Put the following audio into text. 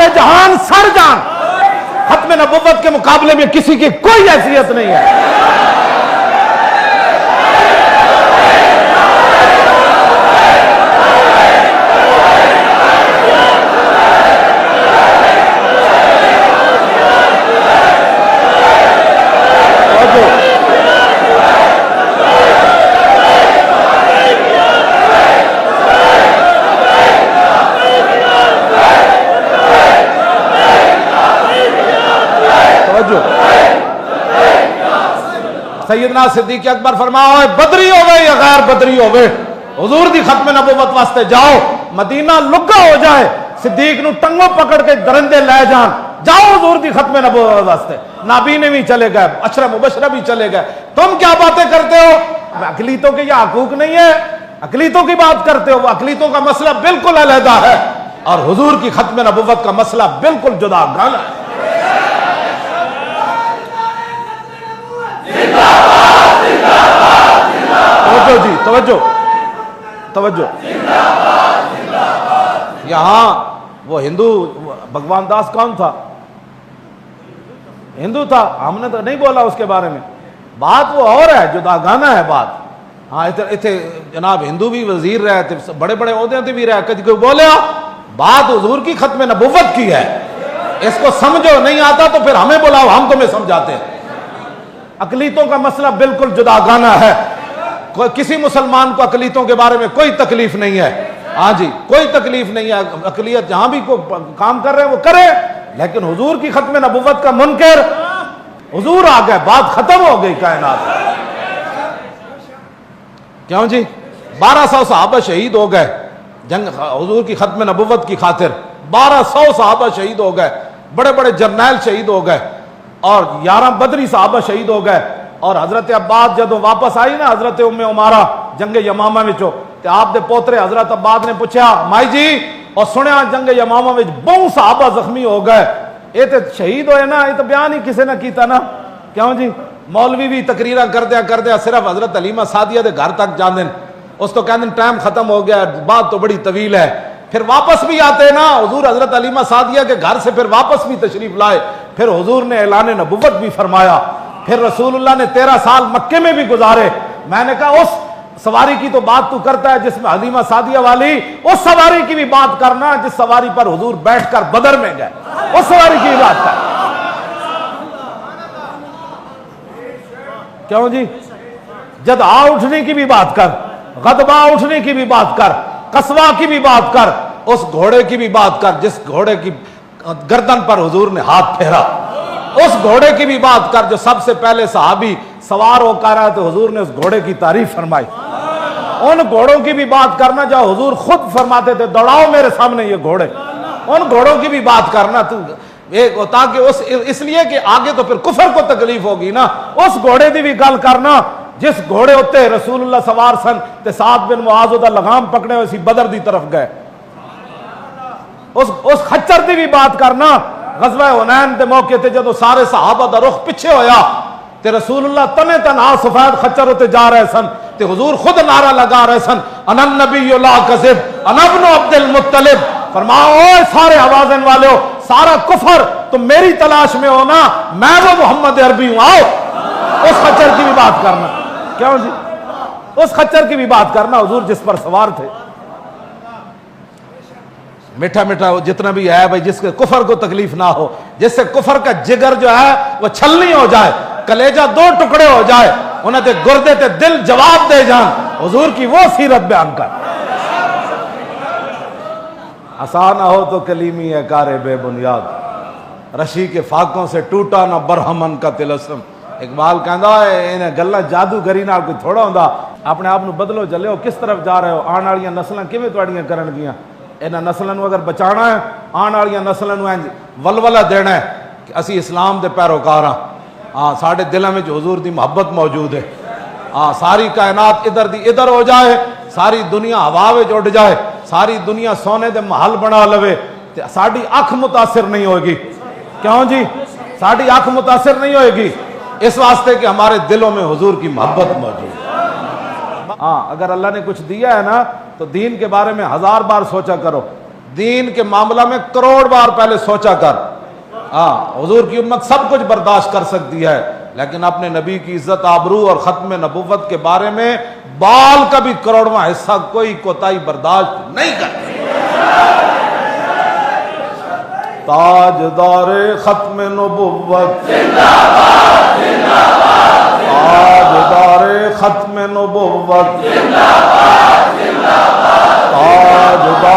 सारे जहान सर जान, खत्म नबुव्वत के मुकाबले में किसी की कोई हैसियत नहीं है। सैयदना सिद्दीक अकबर फरमाओ बदरी हो गए या गैर बदरी हो गए, हुजूर दी खत्म नबुव्वत वास्ते जाओ, मदीना लुगा हो जाए, सिद्दीक नु टंगों पकड़ के दरिंदे ले जान, जाओ हुजूर दी खत्म नबुव्वत वास्ते। नाबीने भी चले गए, अशरा मुबशरा भी चले गए। तुम क्या बातें करते हो? अकलीतों के यह हकूक नहीं है, अकलीतों की बात करते हो। अकलीतों का मसला बिल्कुल अलहदा है और हुजूर की खत्म नबुव्वत का मसला बिल्कुल जुदा गाना है। तवज्जो जी, तवज्जो तवज्जो। यहां वो हिंदू भगवान दास कौन था? हिंदू था, हमने तो नहीं बोला उसके बारे में। बात वो और है, जुदा गाना है बात। हाँ इतने जनाब हिंदू भी वजीर रहे थे, बड़े बड़े ओहदे भी रहे, कभी कोई बोले बात हुजूर की खत्म नबुव्वत की है। इसको समझो, नहीं आता तो फिर हमें बुलाओ, हम तुम्हें समझाते हैं। अकलीतों का मसला बिल्कुल जुदा गाना है। किसी मुसलमान को अकलीतों के बारे में कोई तकलीफ नहीं है। हाँ जी, कोई तकलीफ नहीं है। अकलियत जहां भी को काम कर रहे हैं वो करे, लेकिन हुजूर की खत्म नबुव्वत का मुनकर, हुजूर आ गए, बात खत्म हो गई कायनात। क्यों जी? 1200 सहाबा शहीद हो गए जंग हुजूर की खत्म नबुव्वत की खातिर। 1200 सहाबा शहीद हो गए, बड़े बड़े जर्नैल शहीद हो गए और 11 बदरी साहबा शहीद हो गए। और हजरत अब्बास जब वापस आई ना, हजरत उम्मे उमारा जंग यमामा विचों, ते आपदे पोतरे हजरत अब्बास ने पूछा माई जी और सुनिया जंग यमामा विच बहुत साहबा जख्मी हो गए, ये तो शहीद होए ना, ये तो बयान ही किसी ने किया ना। क्यों जी? मौलवी भी तकरीर कर दिया सिर्फ हजरत हलीमा सादिया के घर तक जाते हैं, उस तो कहते टाइम खत्म हो गया, बात तो बड़ी तवील है। फिर वापस भी आते ना, हुजूर हजरत हलीमा सादिया के घर से फिर वापस भी तशरीफ लाए। फिर हुजूर ने ऐलान नबुव्वत भी फरमाया। फिर रसूलुल्लाह ने 13 साल मक्के में भी गुजारे। मैंने कहा उस सवारी की तो बात तू करता है जिसमें हलीमा सादिया वाली, उस सवारी की भी बात करना जिस सवारी पर हुजूर बैठकर बदर में गए, उस सवारी की बात कर। क्यों जी? जदा उठने की भी बात कर, गदबा उठने की भी बात कर, कसवा की भी बात कर, उस घोड़े की भी बात कर जिस घोड़े की गर्दन पर हुजूर ने हाथ फेरा, उस घोड़े की भी बात कर जो सबसे पहले सहाबी सवार होकर आया तो हुजूर ने उस घोड़े की तारीफ फरमाई। उन घोड़ों की भी बात करना जो हुजूर खुद फरमाते थे दौड़ाओ मेरे सामने ये घोड़े, उन घोड़ों की भी बात करना तू, ताकि उस इसलिए कि आगे तो फिर कुफर को तकलीफ होगी ना। उस घोड़े की भी गल करना जिस घोड़े उत्ते रसूलुल्लाह सवार सन ते साद बिन मुआज़ दा लगाम पकड़े हुए सी बदर दी तरफ गए, उस खच्चर की भी बात करना। गज़वा हुनैन के मौके ते जदों सारे सहाबा दा रुख पीछे होया ते रसूलुल्लाह तने तनहा सफेद खच्चर उत्ते जा रहे सन ते हुजूर खुद नारा लगा रहे सन अनन नबी ला कज़िब अना इब्न अब्दुल मुत्तलिब। फरमाओ ओए सारे आवाज़न वालों, सारा कुफर तुम मेरी तलाश में हो ना, मैं वो मोहम्मद अरबी हूं, आओ। उस खच्चर की भी बात करना। क्यों जी? उस खच्चर की भी बात करना हुजूर जिस पर सवार थे। मीठा मीठा जितना भी है भाई, जिसके कुफर को तकलीफ ना हो, जिससे कुफर का जिगर जो है वो छलनी हो जाए, कलेजा 2 टुकड़े हो जाए, उन्हें ते गुर्दे ते दिल जवाब दे जान, हुजूर की वो सीरत बयान कर। आसान ना हो तो कलीमी है कारे बेबुनियाद, रशी के फाकों से टूटा ना बरहमन का तिलस्म। इकबाल कहता है इन्हें गल्ला जादूगरी नाल कोई थोड़ा होंदा। अपने आप को बदलो, जल्यो किस तरफ जा रहे हो, आने वाली नस्लां किवें तुहाड़ियां करनगियां। इन्हां नस्लां नूं अगर बचाना है, आने वाली नस्लां नूं इंज वलवला देना है कि असी इस्लाम के पैरोकार हाँ। हाँ, साढ़े दिलों में हुजूर की मुहब्बत मौजूद है। हाँ, सारी कायनात इधर दी इधर हो जाए, सारी दुनिया हवा में उड़ जाए, सारी दुनिया सोने के महल बना लवे, साड़ी अख मुतासिर नहीं होगी। क्यों जी? साड़ी अख मुतासिर नहीं होगी, इस वास्ते कि हमारे दिलों में हुजूर की मोहब्बत मौजूद है। हाँ, अगर अल्लाह ने कुछ दिया है ना तो दीन के बारे में 1000 बार सोचा करो। दीन के मामला में करोड़ बार पहले सोचा कर। हाँ, हुजूर की उम्मत सब कुछ बर्दाश्त कर सकती है, लेकिन अपने नबी की इज्जत आबरू और खत्म नबुव्वत के बारे में बाल का भी करोड़वां हिस्सा कोई कोताही बर्दाश्त नहीं करती। ताजदारे खत्म नबुव्वत जिंदाबाद, जिंदाबाद, ताजदारे खत्म नबुव्वत जिंदाबाद, जिंदाबाद, ताजदार